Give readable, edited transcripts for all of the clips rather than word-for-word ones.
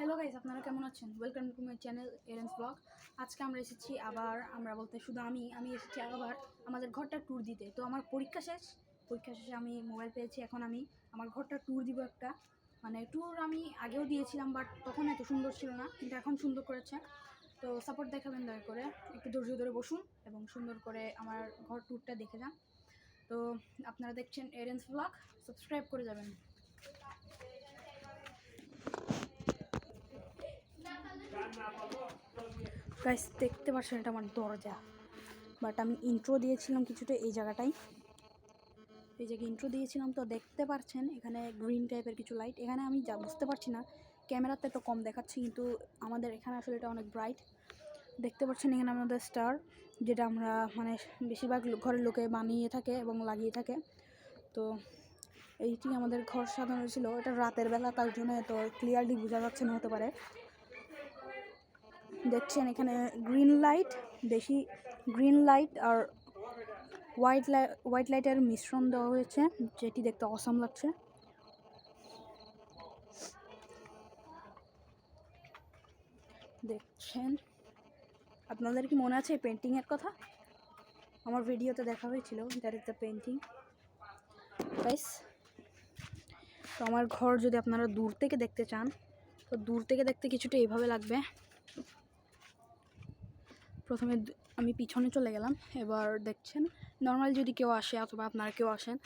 Hello guys, আপনারা কেমন আছেন? ওয়েলকাম টু মাই চ্যানেল এরেন্স ব্লগ। আজকে আমরা এসেছি আবার, আমরা বলতে শুধু আমি এসেছি আবার আমাদের ঘরটা ট্যুর দিতে। তো আমার পরীক্ষা শেষে আমি মোবাইল পেয়েছি। এখন আমি আমার ঘরটা ট্যুর দিব একটা, মানে ট্যুর আমি আগেও দিয়েছিলাম, বাট তখন এত সুন্দর ছিল না, কিন্তু এখন সুন্দর করেছে। তো সাপোর্ট দেখাবেন দয়া করে, একটু ধৈর্য ধরে বসুন এবং সুন্দর করে আমার ঘর ট্যুরটা দেখে যান। তো আপনারা দেখছেন এরেন্স ব্লগ, সাবস্ক্রাইব করে যাবেন। গাইস দেখতে পাচ্ছেন, এটা আমার দরজা, বাট আমি ইন্ট্রো দিয়েছিলাম কিছুটা এই জায়গাটায় ইন্ট্রো দিয়েছিলাম। তো দেখতে পাচ্ছেন এখানে গ্রিন টাইপের কিছু লাইট, এখানে আমি যা বুঝতে পারছি না, ক্যামেরাতে তো কম দেখাচ্ছি, কিন্তু আমাদের এখানে আসলে এটা অনেক ব্রাইট। দেখতে পাচ্ছেন এখানে আমাদের স্টার, যেটা আমরা মানে বেশিরভাগ ঘরের লোকে বানিয়ে থাকে এবং লাগিয়ে থাকে। তো এইটি আমাদের ঘর সাজানো ছিল, এটা রাতের বেলা, তার জন্য এত ক্লিয়ারলি বোঝা যাচ্ছে না হতে পারে। দেখছেন এখানে বেশি গ্রিন লাইট আর হোয়াইট লাইটের মিশ্রণ দেওয়া হয়েছে, যেটি দেখতে অসাম লাগছে। দেখছেন, আপনাদের কি মনে আছে পেন্টিংয়ের কথা? আমার ভিডিওতে দেখা হয়েছিল, that is the painting guys. তো আমার ঘর যদি আপনারা দূর থেকে দেখতে চান, তো দূর থেকে দেখতে কিছুটা এইভাবে লাগবে। প্রথমে আমি পিছনে চলে গেলাম, এবার দেখছেন নর্মাল যদি কেউ আসে অথবা আপনারা কেউ আসেন,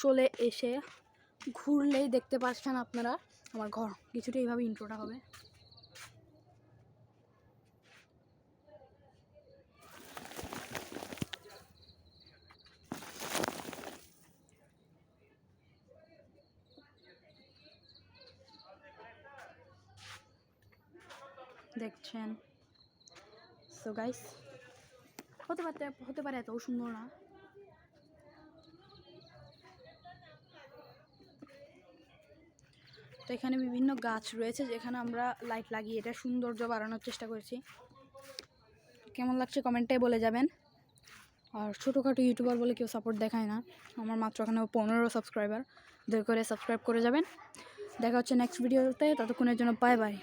চলে এসে ঘুরলেই দেখতে পাচ্ছেন আপনারা আমার ঘর। কিছুটা এইভাবে ইন্ট্রোটা হবে। দেখছেন, সো গাইস হতে পারে এত সুন্দর না। তো এখানে বিভিন্ন গাছ রয়েছে, যেখানে আমরা লাইট লাগিয়ে এটা সৌন্দর্য বাড়ানোর চেষ্টা করেছি। কেমন লাগছে কমেন্টে বলে যাবেন। আর ছোটোখাটো ইউটিউবার বলে কেউ সাপোর্ট দেখায় না, আমার মাত্র এখানে 15 সাবস্ক্রাইবার, দয়া করে সাবস্ক্রাইব করে যাবেন। দেখা হচ্ছে নেক্সট ভিডিওতে, ততক্ষণের জন্য বাই বাই।